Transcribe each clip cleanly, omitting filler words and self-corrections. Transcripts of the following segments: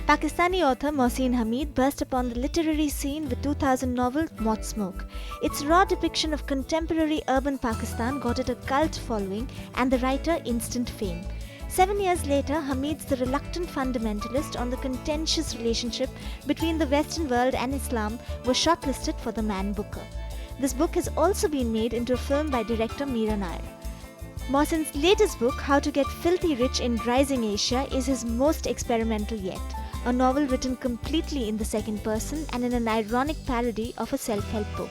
Pakistani author Mohsin Hamid burst upon the literary scene with 2000 novel Mothsmoke. Its raw depiction of contemporary urban Pakistan got it a cult following and the writer instant fame. 7 years later, Hamid's The Reluctant Fundamentalist on the contentious relationship between the Western world and Islam was shortlisted for the Man Booker. This book has also been made into a film by director Mira Nair. Mohsin's latest book, How to Get Filthy Rich in Rising Asia, is his most experimental yet. A novel written completely in the second person and in an ironic parody of a self-help book.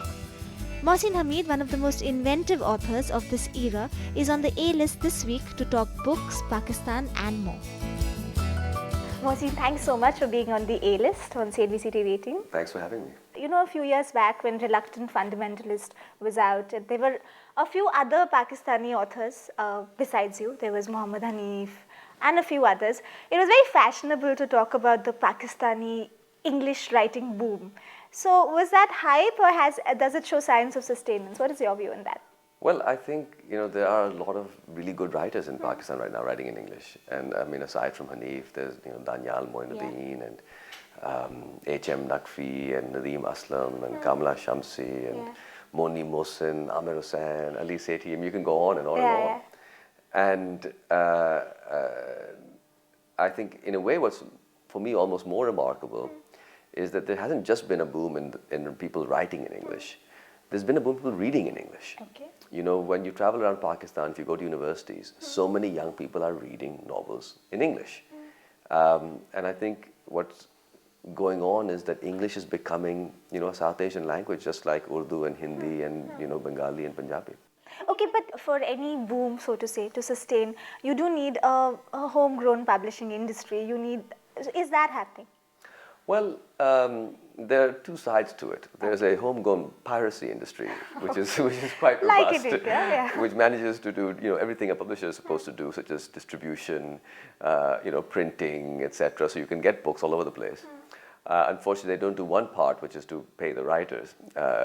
Mohsin Hamid, one of the most inventive authors of this era, is on the A-list this week to talk books, Pakistan and more. Mohsin, thanks so much for being on the A-list on CNBC Rating. Thanks for having me. You know, a few years back when Reluctant Fundamentalist was out, there were a few other Pakistani authors besides you. There was Muhammad Hanif and a few others. It was very fashionable to talk about the Pakistani English writing boom. So was that hype or does it show signs of sustenance? What is your view on that? Well, I think, there are a lot of really good writers in Pakistan right now writing in English. And I mean, aside from Hanif, there's, Danyal Moinuddin and H.M. Naqvi and Nadeem Aslam and Kamala Shamsi and Moni Mohsin, Amir Hussain, Ali Sethi. You can go on and on and on. And I think, in a way, what's for me almost more remarkable is that there hasn't just been a boom in people writing in English. There's been a boom in people reading in English. Okay. When you travel around Pakistan, if you go to universities, so many young people are reading novels in English. And I think what's going on is that English is becoming, a South Asian language, just like Urdu and Hindi and, Bengali and Punjabi. Okay, but for any boom, so to say, to sustain, you do need a homegrown publishing industry. Is that happening? Well, there are two sides to it. There's a homegrown piracy industry, which is quite robust, which manages to do everything a publisher is supposed to do, such as distribution, printing, etc. So you can get books all over the place. Unfortunately, they don't do one part, which is to pay the writers,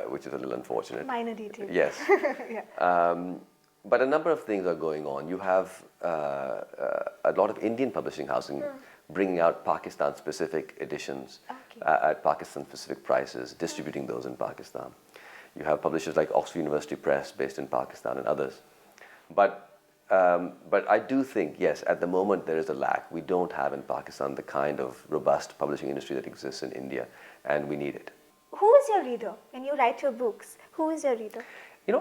which is a little unfortunate. Minor detail. Yes. But a number of things are going on. You have a lot of Indian publishing houses bringing out Pakistan-specific editions at Pakistan-specific prices, distributing those in Pakistan. You have publishers like Oxford University Press, based in Pakistan, and others. But I do think, yes, at the moment there is a lack. We don't have in Pakistan the kind of robust publishing industry that exists in India, and we need it. Who is your reader when you write your books? Who is your reader?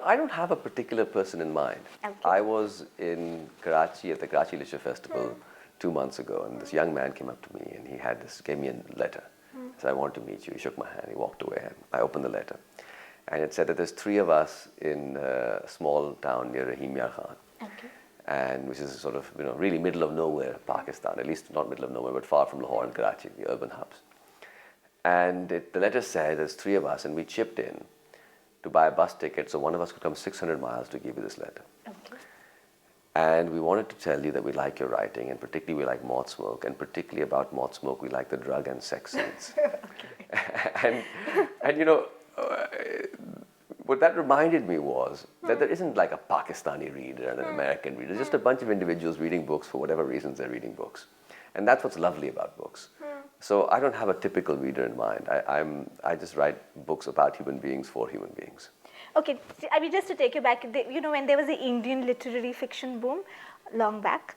I don't have a particular person in mind. Okay. I was in Karachi at the Karachi Literature Festival 2 months ago, and this young man came up to me and he gave me a letter. He said, I want to meet you. He shook my hand, he walked away, and I opened the letter. And it said that there's 3 of us in a small town near Rahim Yar Khan. Okay. And which is sort of, really middle of nowhere, Pakistan, at least not middle of nowhere, but far from Lahore and Karachi, the urban hubs. And the letter said there's 3 of us, and we chipped in to buy a bus ticket so one of us could come 600 miles to give you this letter. Okay. And we wanted to tell you that we like your writing, and particularly we like Mothsmoke, and particularly about Mothsmoke, we like the drug and sex scenes. and what that reminded me was that there isn't like a Pakistani reader and an American reader. There's just a bunch of individuals reading books for whatever reasons they're reading books. And that's what's lovely about books. So I don't have a typical reader in mind. I just write books about human beings for human beings. Okay, I mean, just to take you back, when there was the Indian literary fiction boom long back,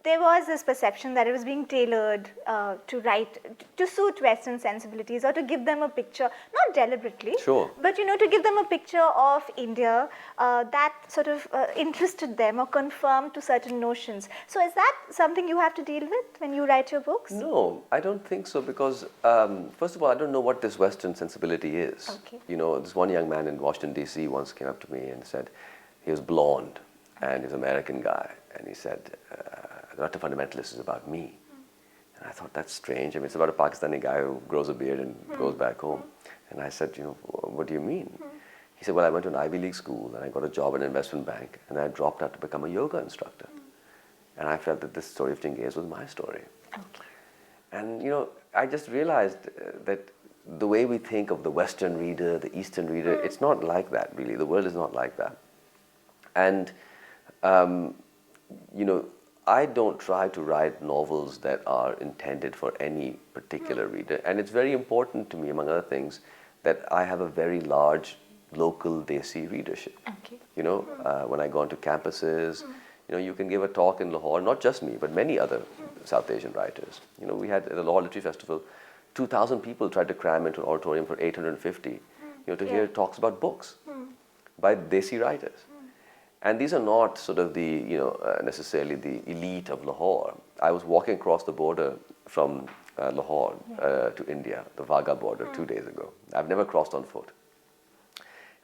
there was this perception that it was being tailored to suit Western sensibilities or to give them a picture, not deliberately, but to give them a picture of India that sort of interested them or conformed to certain notions. So is that something you have to deal with when you write your books? No, I don't think so, because first of all, I don't know what this Western sensibility is. Okay. This one young man in Washington, D.C. once came up to me and said he was blonde and he's an American guy. And he said, The Fundamentalist is about me. And I thought, that's strange. I mean, it's about a Pakistani guy who grows a beard and goes back home. And I said, what do you mean? He said, well, I went to an Ivy League school and I got a job at an investment bank and I dropped out to become a yoga instructor. And I felt that this story of Chingez was my story. Okay. And, I just realized that the way we think of the Western reader, the Eastern reader, it's not like that, really. The world is not like that. And, I don't try to write novels that are intended for any particular reader. And it's very important to me, among other things, that I have a very large local Desi readership. Okay. You know, when I go onto campuses, you know, you can give a talk in Lahore, not just me, but many other South Asian writers. You know, we had at the Lahore Literary Festival, 2,000 people tried to cram into an auditorium for 850, you know, to hear talks about books by Desi writers. And these are not sort of the, you know, necessarily the elite of Lahore. I was walking across the border from Lahore to India, the Wagah border, 2 days ago. I've never crossed on foot.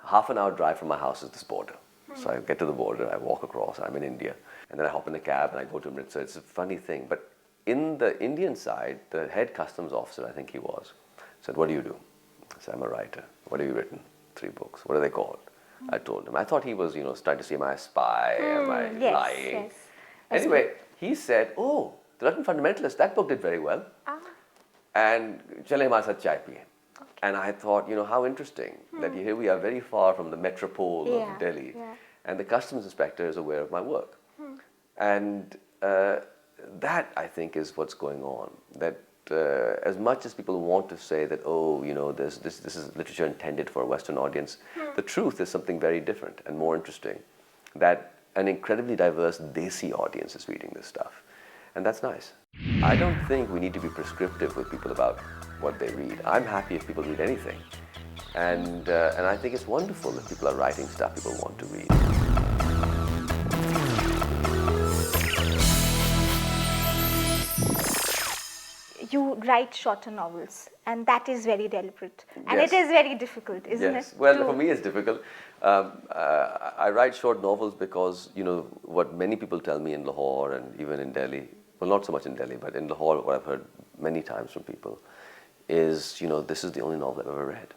Half an hour drive from my house is this border. So I get to the border, I walk across, I'm in India, and then I hop in the cab and I go to Amritsar. It's a funny thing, but in the Indian side, the head customs officer, I think he was, said, "What do you do?" I said, "I'm a writer." "What have you written?" "3 books." "What are they called?" I told him. I thought he was, you know, trying to see, am I a spy? Am I lying? Yes. Anyway, he said, "Oh, the Russian Fundamentalist, that book did very well." And chale hamare sath chai piye. And I thought, you know, how interesting that here we are very far from the metropole of Delhi. And the customs inspector is aware of my work. And that, I think, is what's going on. That as much as people want to say that, oh, you know, this is literature intended for a Western audience, the truth is something very different and more interesting. That an incredibly diverse Desi audience is reading this stuff. And that's nice. I don't think we need to be prescriptive with people about what they read. I'm happy if people read anything. And I think it's wonderful if people are writing stuff people want to read. You write shorter novels, and that is very deliberate. And Yes. it is very difficult, isn't Yes. it? Well, for me it's difficult. I write short novels because, you know, what many people tell me in Lahore and even in Delhi, well, not so much in Delhi, but in Lahore, what I've heard many times from people is, you know, this is the only novel I've ever read.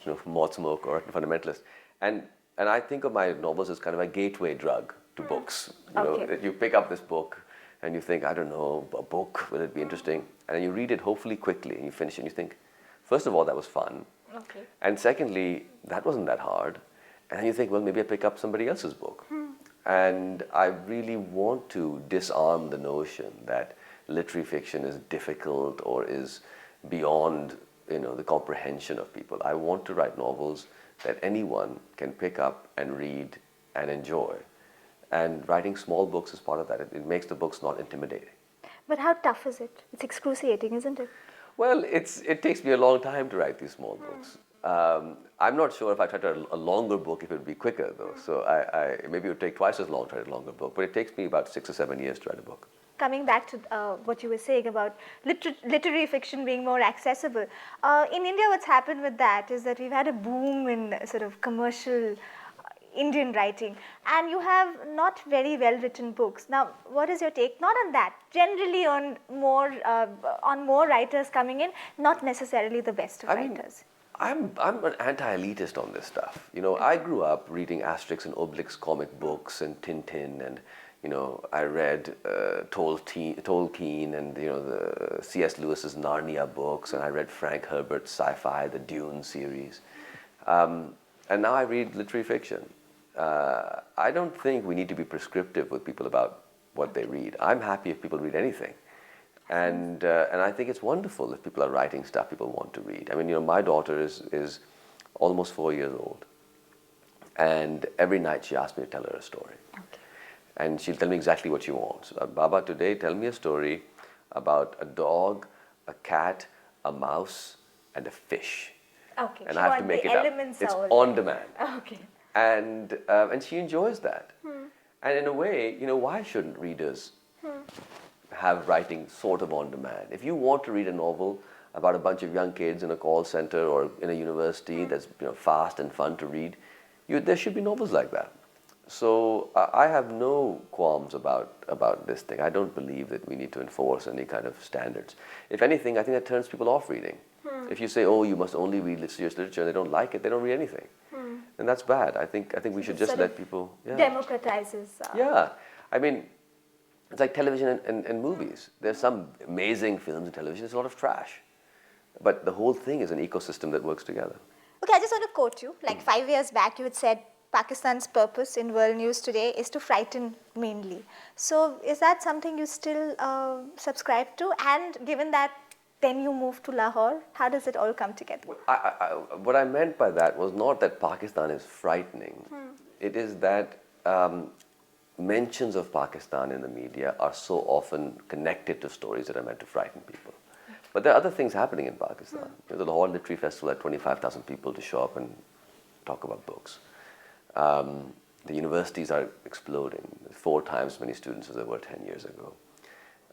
You know, from Mothsmoke or Fundamentalist. And I think of my novels as kind of a gateway drug to books. You know, that you pick up this book and you think, I don't know, a book, will it be interesting? And then you read it hopefully quickly and you finish it and you think, first of all, that was fun. Okay. And secondly, that wasn't that hard. And then you think, well, maybe I pick up somebody else's book. And I really want to disarm the notion that literary fiction is difficult or is beyond, you know, the comprehension of people. I want to write novels that anyone can pick up and read and enjoy. And writing small books is part of that. It makes the books not intimidating. But how tough is it? It's excruciating, isn't it? Well, it takes me a long time to write these small books. I'm not sure if I tried a longer book, if it would be quicker, though. So maybe it would take twice as long to write a longer book. But it takes me about 6 or 7 years to write a book. Coming back to what you were saying about literary fiction being more accessible. In India, what's happened with that is that we've had a boom in sort of commercial Indian writing, and you have not very well written books. Now, what is your take? Not on that, generally on more writers coming in, not necessarily the best of writers. I'm an anti-elitist on this stuff. You know, I grew up reading Asterix and Obelix comic books and Tintin, and you know, I read Tolkien and, you know, the C.S. Lewis's Narnia books, and I read Frank Herbert's sci-fi, the Dune series. And now I read literary fiction. I don't think we need to be prescriptive with people about what they read. I'm happy if people read anything. And I think it's wonderful if people are writing stuff people want to read. I mean, you know, my daughter is almost 4 years old. And every night she asks me to tell her a story. And she'll tell me exactly what she wants. Baba, today tell me a story about a dog, a cat, a mouse, and a fish. Okay. And I have to make it up. It's on demand. Okay. And she enjoys that. And in a way, you know, why shouldn't readers have writing sort of on demand? If you want to read a novel about a bunch of young kids in a call center or in a university that's, you know, fast and fun to read, there should be novels like that. So I have no qualms about this thing. I don't believe that we need to enforce any kind of standards. If anything, I think that turns people off reading. If you say, oh, you must only read serious literature, and they don't like it, they don't read anything. And that's bad. I think we should just let people... Yeah. Democratizes... Yeah. I mean, it's like television and movies. There's some amazing films and television. There's a lot of trash. But the whole thing is an ecosystem that works together. Okay, I just want to quote you. Like 5 years back, you had said, Pakistan's purpose in world news today is to frighten mainly. So is that something you still subscribe to? And given that then you move to Lahore, how does it all come together? What I meant by that was not that Pakistan is frightening. It is that mentions of Pakistan in the media are so often connected to stories that are meant to frighten people. But there are other things happening in Pakistan. The Lahore Literary Festival had 25,000 people to show up and talk about books. The universities are exploding. 4 times as many students as there were 10 years ago.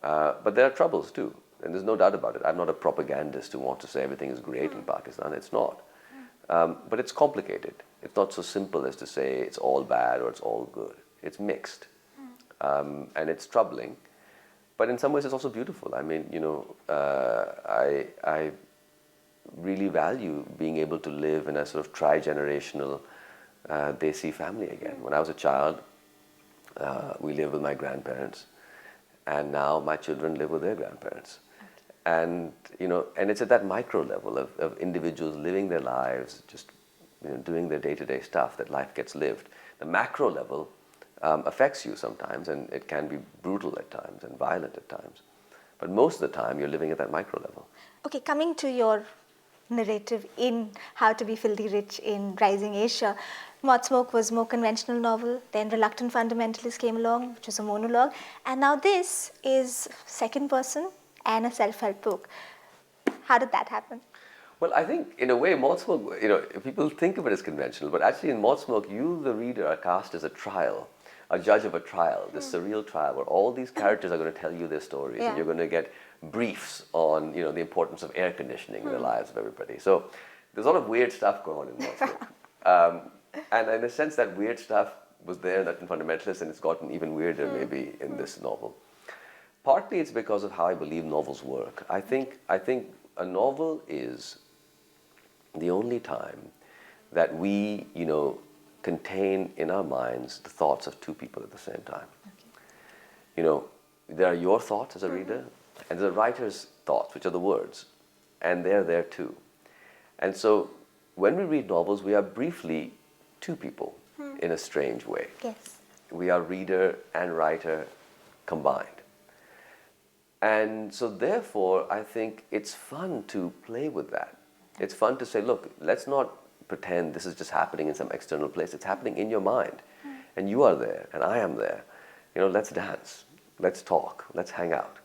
But there are troubles too, and there's no doubt about it. I'm not a propagandist who wants to say everything is great in Pakistan. It's not. But it's complicated. It's not so simple as to say it's all bad or it's all good. It's mixed. And it's troubling. But in some ways it's also beautiful. I mean, I really value being able to live in a sort of tri-generational Desi family again. When I was a child, we lived with my grandparents, and now my children live with their grandparents. And and it's at that micro level of individuals living their lives, just doing their day-to-day stuff, that life gets lived. The macro level affects you sometimes, and it can be brutal at times and violent at times. But most of the time, you're living at that micro level. Okay, coming to your narrative in How to Be Filthy Rich in Rising Asia, Mothsmoke was a more conventional novel, then Reluctant Fundamentalist came along, which was a monologue, and now this is second person and a self-help book. How did that happen? Well, I think in a way, Mothsmoke, people think of it as conventional, but actually in Mothsmoke, you, the reader, are cast as a judge of a trial, this surreal trial where all these characters are going to tell you their stories, and you're going to get briefs on, the importance of air conditioning in the lives of everybody. So there's a lot of weird stuff going on in Mothsmoke. And in a sense, that weird stuff was there in Fundamentalist, and it's gotten even weirder maybe in this novel. Partly it's because of how I believe novels work. I think a novel is the only time that we, contain in our minds the thoughts of two people at the same time. Okay. There are your thoughts as a reader, and the writer's thoughts, which are the words, and they're there too. And so when we read novels, we are briefly two people in a strange way. Yes. We are reader and writer combined. And so therefore, I think it's fun to play with that. It's fun to say, look, let's not pretend this is just happening in some external place. It's happening in your mind. And you are there, and I am there. Let's dance, let's talk, let's hang out.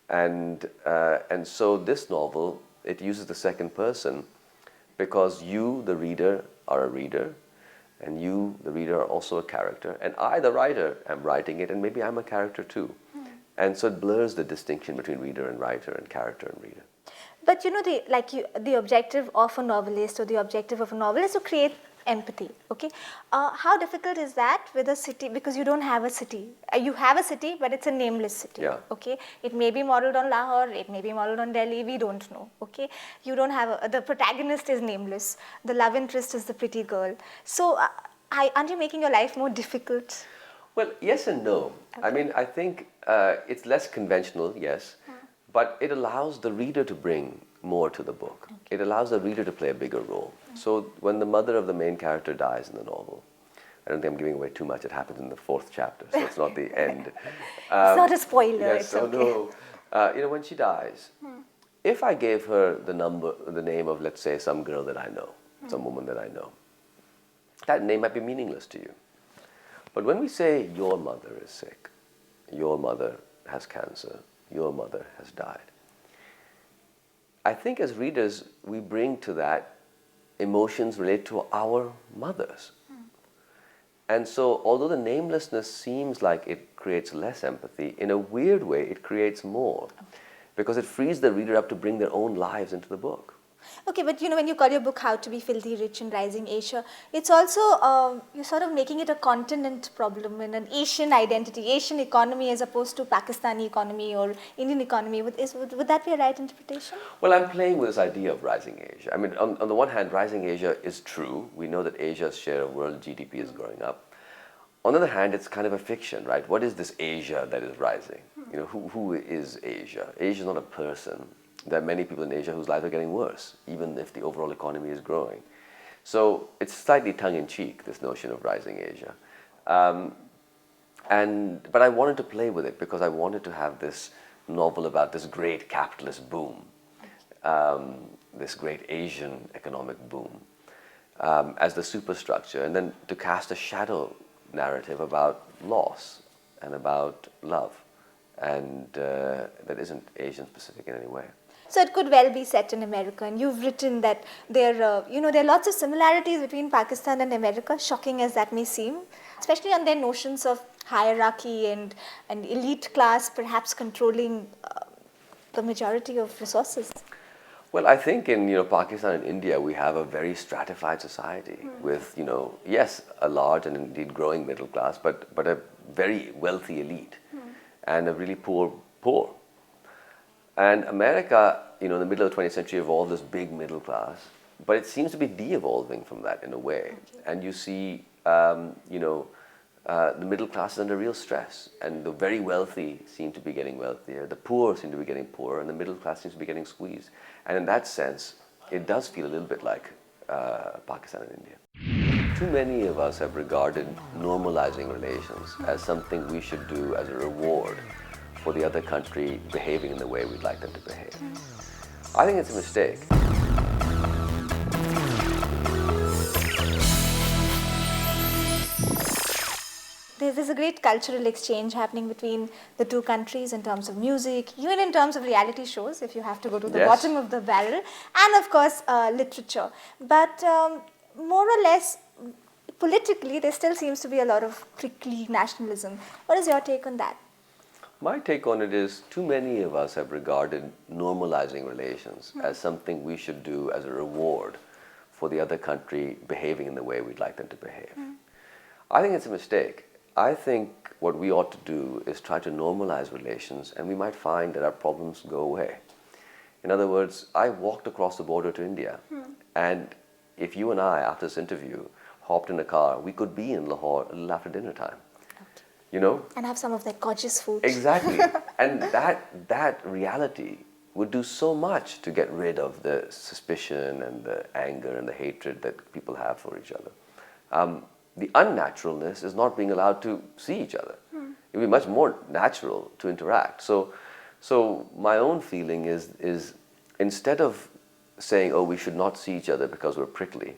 And so this novel, it uses the second person because you, the reader, are a reader, and you, the reader, are also a character, and I, the writer, am writing it, and maybe I'm a character too. And so it blurs the distinction between reader and writer and character and reader. But the objective of a novelist or the objective of a novel is to create empathy, okay? How difficult is that with a city, because you don't have a city. You have a city, but it's a nameless city, okay? It may be modeled on Lahore, it may be modeled on Delhi, we don't know, okay? You don't have, the protagonist is nameless, the love interest is the pretty girl. So aren't you making your life more difficult? Well, yes and no. Okay. I mean, I think it's less conventional, yes, but it allows the reader to bring more to the book. Okay. It allows the reader to play a bigger role. So when the mother of the main character dies in the novel, I don't think I'm giving away too much. It happens in the 4th chapter, so it's not the end. It's not a spoiler. Yes, it's okay. No. When she dies, if I gave her the name of, let's say, some girl that I know, some woman that I know, that name might be meaningless to you. But when we say your mother is sick, your mother has cancer, your mother has died, I think as readers, we bring to that emotions related to our mothers. And so, although the namelessness seems like it creates less empathy, in a weird way, it creates more. Because it frees the reader up to bring their own lives into the book. Okay, but when you call your book How to Be Filthy Rich in Rising Asia, it's also, you're sort of making it a continent problem in an Asian identity, Asian economy as opposed to Pakistani economy or Indian economy. Would that be a right interpretation? Well, I'm playing with this idea of Rising Asia. I mean, on the one hand, Rising Asia is true. We know that Asia's share of world GDP is growing up. On the other hand, it's kind of a fiction, right? What is this Asia that is rising? Who is Asia? Asia is not a person. There are many people in Asia whose lives are getting worse, even if the overall economy is growing. So it's slightly tongue-in-cheek, this notion of rising Asia. But I wanted to play with it because I wanted to have this novel about this great capitalist boom, this great Asian economic boom, as the superstructure, and then to cast a shadow narrative about loss and about love, and that isn't Asian specific in any way. So it could well be set in America, and you've written that there are lots of similarities between Pakistan and America, shocking as that may seem, especially on their notions of hierarchy and elite class perhaps controlling the majority of resources. Well, I think in Pakistan and India we have a very stratified society with yes, a large and indeed growing middle class, but a very wealthy elite and a really poor. And America, in the middle of the 20th century, evolved this big middle class, but it seems to be de-evolving from that in a way. Okay. And you see, the middle class is under real stress, and the very wealthy seem to be getting wealthier, the poor seem to be getting poorer, and the middle class seems to be getting squeezed. And in that sense, it does feel a little bit like Pakistan and India. Too many of us have regarded normalizing relations as something we should do as a reward for the other country behaving in the way we'd like them to behave. I think it's a mistake. There's a great cultural exchange happening between the two countries in terms of music, even in terms of reality shows, if you have to go to the bottom of the barrel, and of course literature. But more or less, politically, there still seems to be a lot of prickly nationalism. What is your take on that? My take on it is too many of us have regarded normalizing relations as something we should do as a reward for the other country behaving in the way we'd like them to behave. I think it's a mistake. I think what we ought to do is try to normalize relations, and we might find that our problems go away. In other words, I walked across the border to India, and if you and I, after this interview, hopped in a car, we could be in Lahore a little after dinner time. And have some of that gorgeous food. Exactly. And that reality would do so much to get rid of the suspicion and the anger and the hatred that people have for each other. The unnaturalness is not being allowed to see each other. It would be much more natural to interact. So my own feeling is instead of saying, oh, we should not see each other because we're prickly,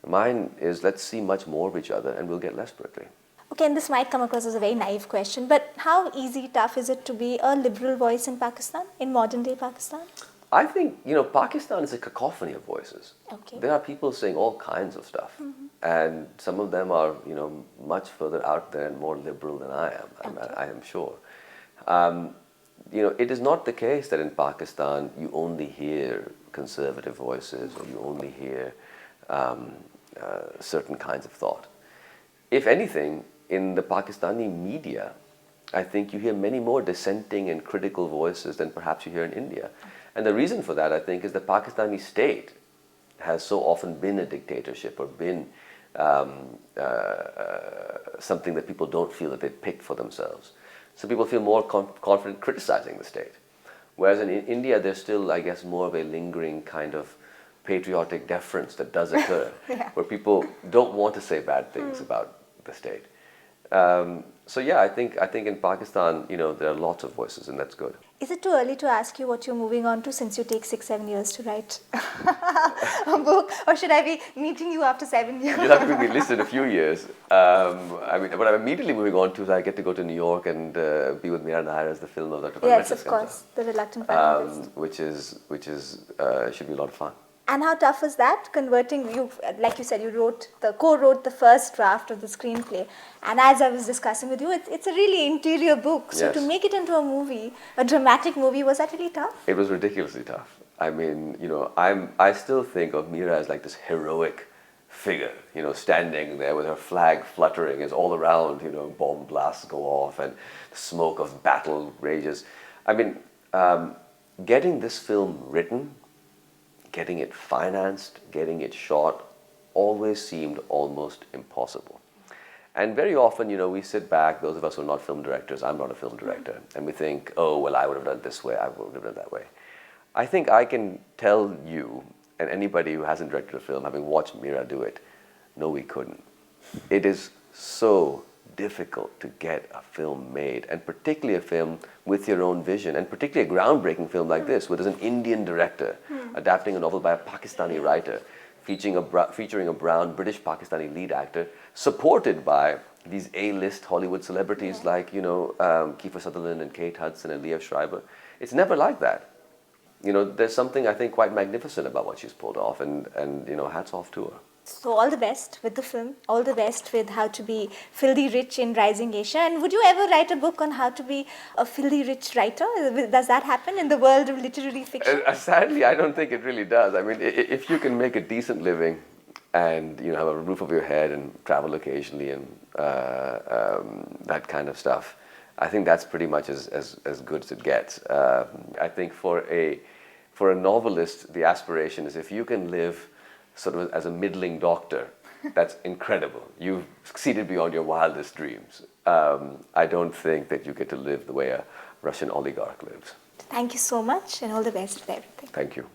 mine is let's see much more of each other and we'll get less prickly. Okay, and this might come across as a very naive question, but how tough is it to be a liberal voice in Pakistan, in modern day Pakistan? I think, Pakistan is a cacophony of voices. Okay. There are people saying all kinds of stuff. And some of them are, much further out there and more liberal than I am, I am sure. It is not the case that in Pakistan you only hear conservative voices or you only hear certain kinds of thought. If anything, in the Pakistani media, I think you hear many more dissenting and critical voices than perhaps you hear in India. And the reason for that, I think, is the Pakistani state has so often been a dictatorship or been something that people don't feel that they picked for themselves. So people feel more confident criticizing the state. Whereas in India, there's still, I guess, more of a lingering kind of patriotic deference that does occur, where people don't want to say bad things about the state. I think in Pakistan, there are lots of voices, and that's good. Is it too early to ask you what you're moving on to, since you take 6-7 years to write a book, or should I be meeting you after 7 years? You'll have to be listed a few years. What I'm immediately moving on to is I get to go to New York and be with Mira Nair as the film of Dr. Yes, of course, The Reluctant Fundamentalist. Which is should be a lot of fun. And how tough was that, converting, like you said, you co-wrote the first draft of the screenplay. And as I was discussing with you, it's a really interior book. So to make it into a movie, a dramatic movie, was that really tough? It was ridiculously tough. I mean, I still think of Mira as like this heroic figure, standing there with her flag fluttering as all around, bomb blasts go off and the smoke of battle rages. I mean, getting this film written, getting it financed, getting it shot, always seemed almost impossible. And very often, we sit back, those of us who are not film directors, I'm not a film director, and we think, oh, well, I would have done it this way, I would have done it that way. I think I can tell you and anybody who hasn't directed a film, having watched Mira do it, no, we couldn't. It is so difficult to get a film made, and particularly a film with your own vision, and particularly a groundbreaking film like this, where there's an Indian director adapting a novel by a Pakistani writer, featuring a brown British Pakistani lead actor, supported by these A-list Hollywood celebrities like, Kiefer Sutherland and Kate Hudson and Liev Schreiber. It's never like that. There's something, I think, quite magnificent about what she's pulled off, and hats off to her. So all the best with the film, all the best with how to be filthy rich in Rising Asia. And would you ever write a book on how to be a filthy rich writer? Does that happen in the world of literary fiction? Sadly, I don't think it really does. I mean, if you can make a decent living and have a roof over your head and travel occasionally and that kind of stuff, I think that's pretty much as good as it gets. I think for a novelist, the aspiration is if you can live sort of as a middling doctor, that's incredible. You've succeeded beyond your wildest dreams. I don't think that you get to live the way a Russian oligarch lives. Thank you so much, and all the best with everything. Thank you.